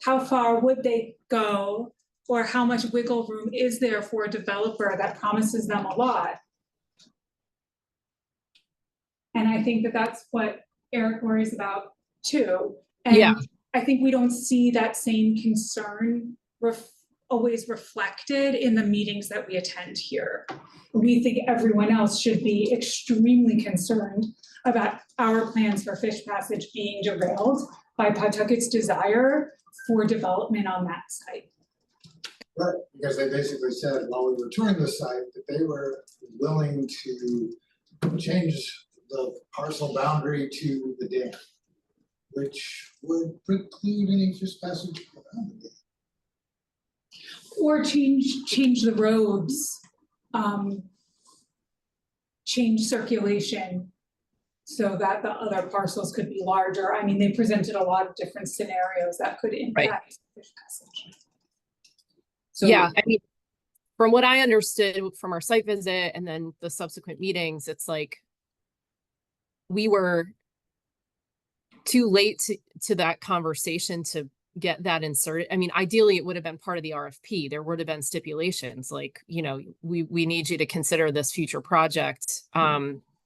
How far would they go? Or how much wiggle room is there for a developer that promises them a lot? And I think that that's what Eric worries about too. Yeah. And I think we don't see that same concern always reflected in the meetings that we attend here. We think everyone else should be extremely concerned about our plans for Fish Passage being derailed by Pawtucket's desire for development on that site. Right, because they basically said while we were touring the site that they were willing to change the parcel boundary to the dam, which would preclude any fish passage around the dam. Or change the roads, change circulation so that the other parcels could be larger. I mean, they presented a lot of different scenarios that could impact fish passage. So Yeah, I mean, from what I understood from our site visit and then the subsequent meetings, it's like we were too late to that conversation to get that inserted. I mean, ideally, it would have been part of the RFP. There would have been stipulations like, you know, we need you to consider this future project,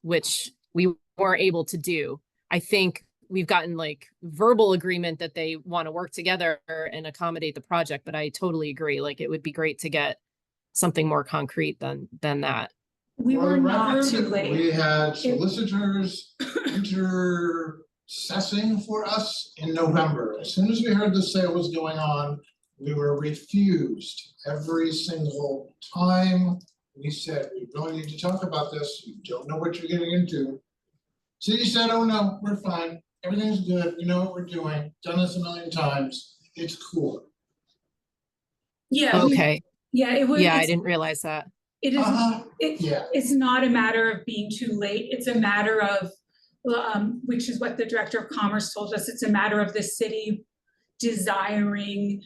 which we weren't able to do. I think we've gotten like verbal agreement that they want to work together and accommodate the project, but I totally agree. Like, it would be great to get something more concrete than that. We For were the not record, too late. We had solicitors intercessing for us in November. As soon as we heard the sale was going on, we were refused every single time. We said, we really need to talk about this. You don't know what you're getting into. City said, oh no, we're fine. Everything's good. We know what we're doing. Done this a million times. It's cool. Yeah, Okay, it was. yeah, I didn't realize that. It is, Yeah. it's not a matter of being too late, it's a matter of, which is what the Director of Commerce told us, it's a matter of the city desiring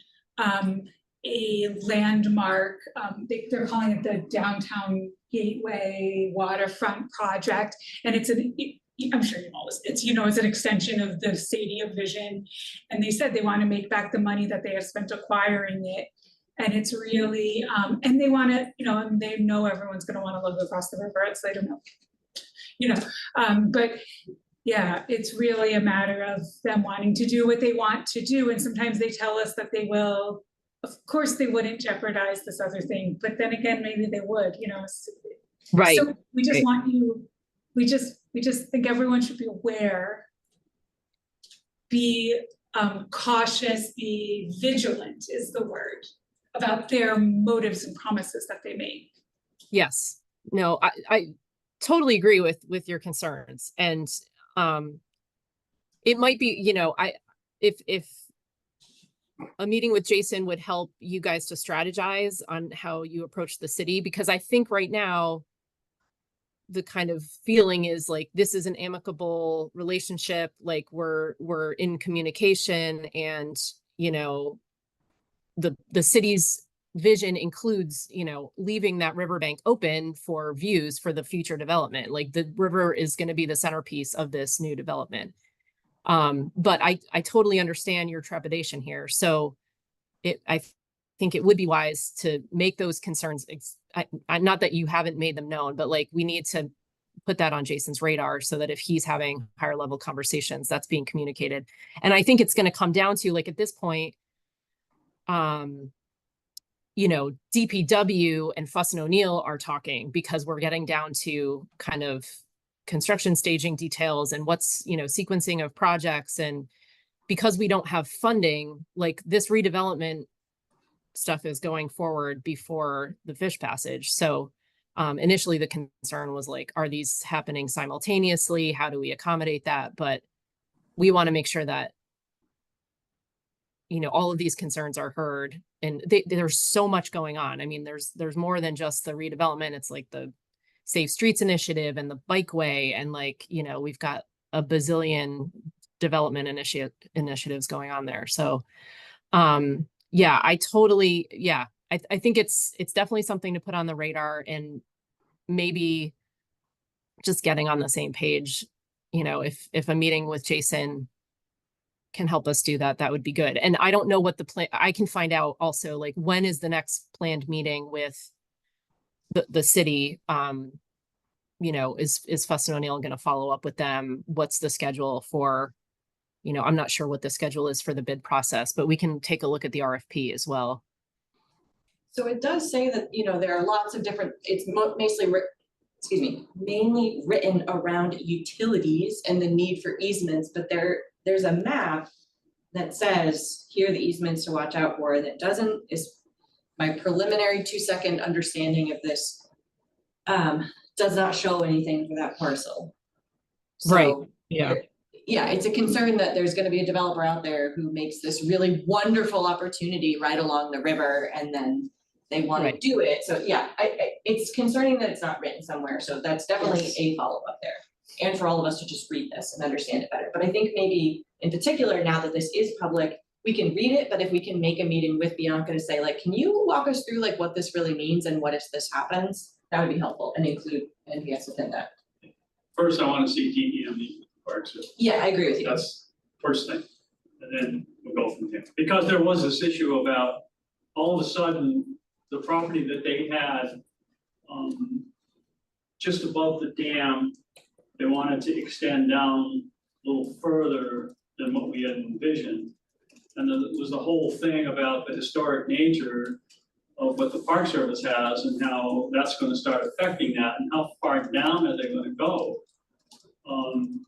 a landmark, they're calling it the Downtown Gateway Waterfront Project, and it's I'm sure you know this, it's an extension of the Stadium vision, and they said they want to make back the money that they have spent acquiring it. And it's really, and they want to, and they know everyone's going to want to live across the river, so I don't know, but yeah, it's really a matter of them wanting to do what they want to do. And sometimes they tell us that they will, of course, they wouldn't jeopardize this other thing, but then again, maybe they would, Right. So we just right. want you, we just think everyone should be aware, be cautious, be vigilant is the word, about their motives and promises that they make. Yes, no, I totally agree with your concerns, and it might be, if a meeting with Jason would help you guys to strategize on how you approach the city, because I think right now the kind of feeling is like this is an amicable relationship, like we're in communication, and the city's vision includes, leaving that riverbank open for views for the future development. Like the river is going to be the centerpiece of this new development. But I totally understand your trepidation here. So I think it would be wise to make those concerns, not that you haven't made them known, but like we need to put that on Jason's radar so that if he's having higher level conversations, that's being communicated. And I think it's going to come down to, like, at this point, DPW and Fuss and O'Neill are talking, because we're getting down to kind of construction staging details and what's, sequencing of projects. And because we don't have funding, like this redevelopment stuff is going forward before the fish passage. So initially the concern was like, are these happening simultaneously? How do we accommodate that? But we want to make sure that all of these concerns are heard, and there's so much going on. I mean, there's more than just the redevelopment. It's like the Safe Streets Initiative and the bikeway, and we've got a bazillion development initiatives going on there. So, yeah, I think it's definitely something to put on the radar, and maybe just getting on the same page. If a meeting with Jason can help us do that, that would be good. And I don't know what the plan, I can find out also, like, when is the next planned meeting with the city? Is Fuss and O'Neill going to follow up with them? What's the schedule for, I'm not sure what the schedule is for the bid process, but we can take a look at the RFP as well. So it does say that, there are lots of different, it's mainly written around utilities and the need for easements, but there's a map that says, here are the easements to watch out for, and it doesn't, is my preliminary 2-second understanding of this, does not show anything for that parcel. So, right, yeah. Yeah, it's a concern that there's gonna be a developer out there who makes this really wonderful opportunity right along the river, and then they wanna do it. So yeah, it's concerning that it's not written somewhere, so that's definitely a follow-up there. And for all of us to just read this and understand it better. But I think maybe in particular, now that this is public, we can read it, but if we can make a meeting with Bianca to say, like, can you walk us through like what this really means and what if this happens? That would be helpful, and include NPS within that. First, I want to see DEM parks. Yeah, I agree with you. That's first thing, and then we'll go from there. Because there was this issue about all of a sudden, the property that they had just above the dam, they wanted to extend down a little further than what we had envisioned. And then there was the whole thing about the historic nature of what the Park Service has and how that's gonna start affecting that and how far down are they gonna go? And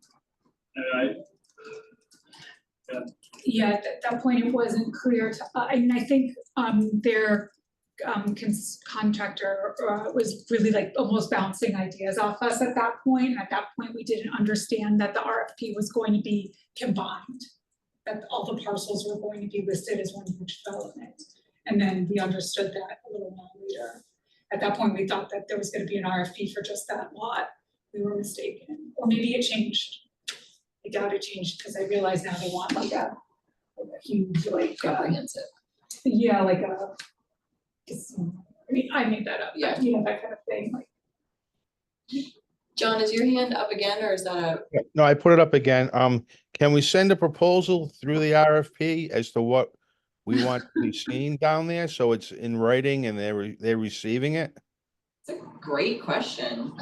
Yeah, at that point, it wasn't clear to, I mean, I think, their, contractor, was really like almost bouncing ideas off us at that point. And at that point, we didn't understand that the RFP was going to be combined, that all the parcels were going to be listed as one huge development. And then we understood that a little while later. At that point, we thought that there was gonna be an RFP for just that lot. We were mistaken, or maybe it changed. I doubt it changed, because I realize now they want like a huge, like, Comprehensive. yeah, like a, I mean, I made that up, Yeah. but you know, that kind of thing, like. John, is your hand up again, or is that a? Yeah, no, I put it up again. Can we send a proposal through the RFP as to what we want to be seen down there? So it's in writing and they're receiving it? It's a great question.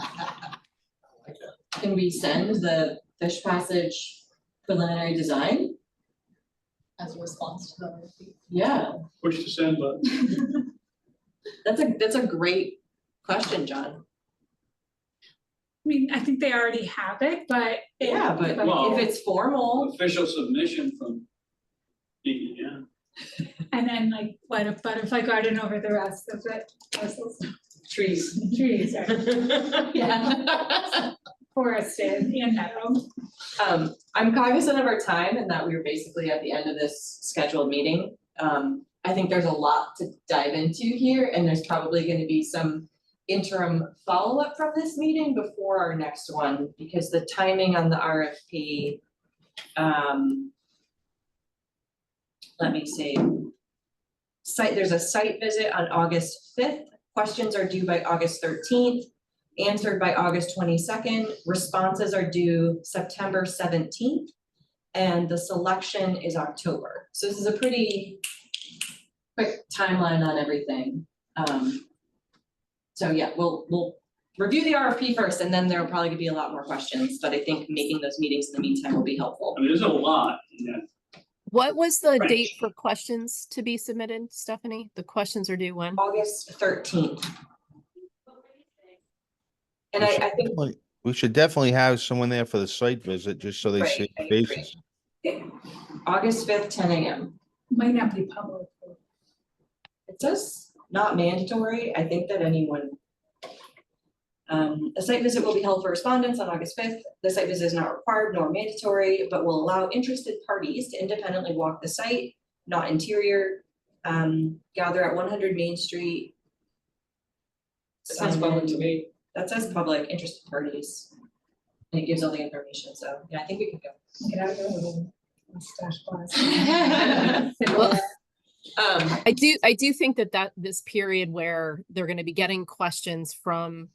Can we send the fish passage preliminary design? As a response to the RFP? Yeah, push the send button. that's a great question, John. I mean, I think they already have it, but. Yeah, but Well- if it's formal, Official submission from DEM. And then like, but if I garden over the rest of the parcels, trees. trees, right, Yeah. forested and meadow. I'm cognizant of our time and that we were basically at the end of this scheduled meeting. I think there's a lot to dive into here, and there's probably gonna be some interim follow-up from this meeting before our next one, because the timing on the RFP, let me see. There's a site visit on August 5th. Questions are due by August 13th, answered by August 22nd. Responses are due September 17th, and the selection is October. So this is a pretty quick timeline on everything. So yeah, we'll review the RFP first, and then there'll probably be a lot more questions, but I think making those meetings in the meantime will be helpful. I mean, there's a lot in that. What was the Right. date for questions to be submitted, Stephanie? The questions are due when? August 13th. And I think, We should definitely have someone there for the site visit, just so they Right, see I agree. faces. August 5th, 10 a.m. Might not be public. It says not mandatory. I think that anyone. A site visit will be held for respondents on August 5th. The site visit is not required nor mandatory, but will allow interested parties to independently walk the site, not interior. Gather at 100 Main Street. Sounds public to me. That says public interested parties. And it gives all the information, so yeah, I think we can go. Get out of your little mustache glass. Well, Um, I do think that this period where they're gonna be getting questions from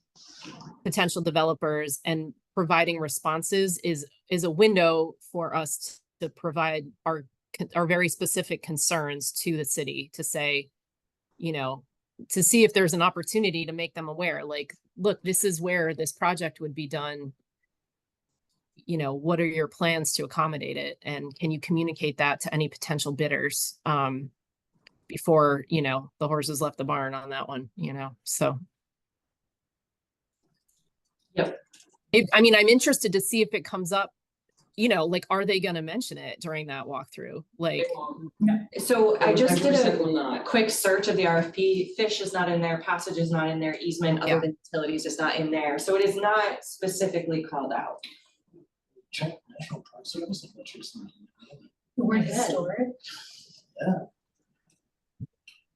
potential developers and providing responses is a window for us to provide our very specific concerns to the city, to say, you know, to see if there's an opportunity to make them aware, like, look, this is where this project would be done. You know, what are your plans to accommodate it? And can you communicate that to any potential bidders? Before, you know, the horses left the barn on that one, you know, so. Yep. I mean, I'm interested to see if it comes up, you know, like, are they gonna mention it during that walkthrough? Like, So I just did 100% a will not. quick search of the RFP. Fish is not in there, passage is not in there, easement Yeah. other than utilities is not in there. So it is not specifically called out. Check National Park Service, I'm not sure it's not. The word Good. historic.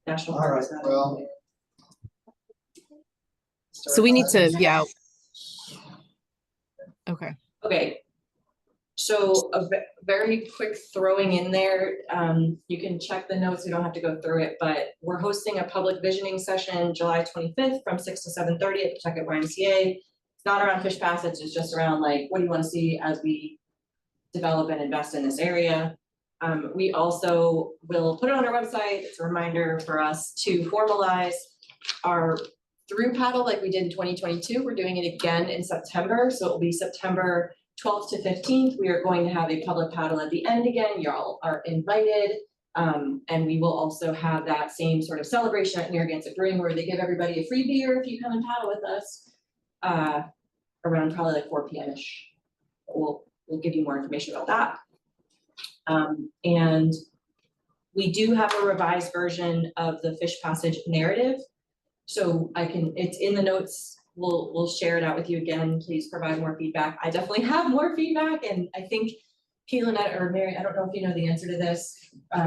National All Park right, is not well. in there. so we need to, yeah. Okay, Okay. So a very quick throwing in there, you can check the notes, you don't have to go through it, but we're hosting a public visioning session July 25th from 6 to 7:30 at Pawtucket YMCA. It's not around fish passage, it's just around like, what do you want to see as we develop and invest in this area? We also will put it on our website, it's a reminder for us to formalize our through paddle like we did in 2022. We're doing it again in September, so it will be September 12th to 15th. We are going to have a public paddle at the end again. Y'all are invited. And we will also have that same sort of celebration at Narragansett Brewing where they give everybody a free beer if you come and paddle with us. Around probably like 4 p.m.-ish. We'll give you more information about that. And we do have a revised version of the Fish Passage narrative. So it's in the notes. We'll share it out with you again. Please provide more feedback. I definitely have more feedback, and I think Caitlin or Mary, I don't know if you know the answer to this.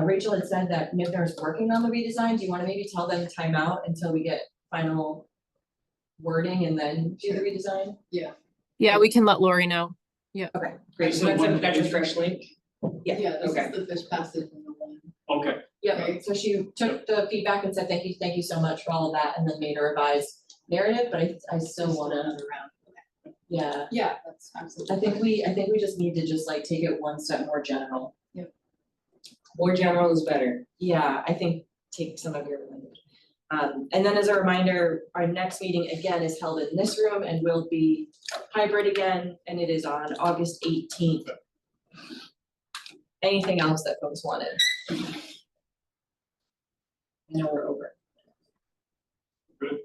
Rachel had said that Mibner is working on the redesign. Do you want to maybe tell them time out until we get final wording and then do the redesign? Yeah, we can let Lori know. Okay, Great, so that's a fresh link? Yeah, this Okay. is the Fish Passage and the one. Okay, yeah, Right. so she took the feedback and said, thank you so much for all of that, and then made a revised narrative, but I still wanna, Another round. yeah. Yeah, that's absolutely. I think we just need to just like take it one step more general. More general is better. Yeah, I think take some of your language. And then as a reminder, our next meeting again is held in this room and will be hybrid again, and it is on August 18th. Anything else that folks wanted? I know we're over. Good.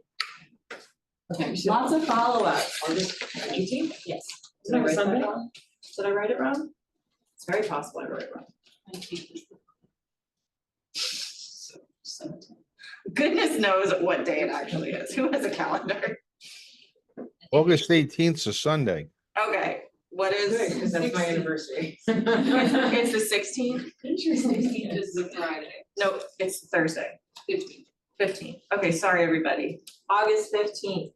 Okay, lots of follow-up. August 18th? Yes. Did I write that wrong? Did I write it wrong? It's very possible I wrote it wrong. Goodness knows what day it actually is. Who has a calendar? August 18th is a Sunday. Okay, what is? Good, because that's my anniversary. It's the 16th? Sixteenth is the Friday, No, it's Thursday, 15th. 15th. Okay, sorry, everybody. August 15th,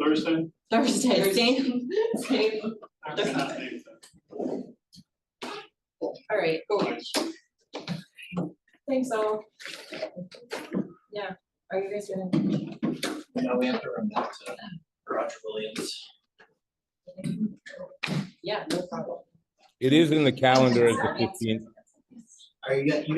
Thursday? Thursday, same. Okay, not named that. All right, cool. Nice. Thanks all. Yeah, are you guys gonna? Now we have to run back to Roger Williams. Yeah, no problem. It is in the calendar as the 15th. Are you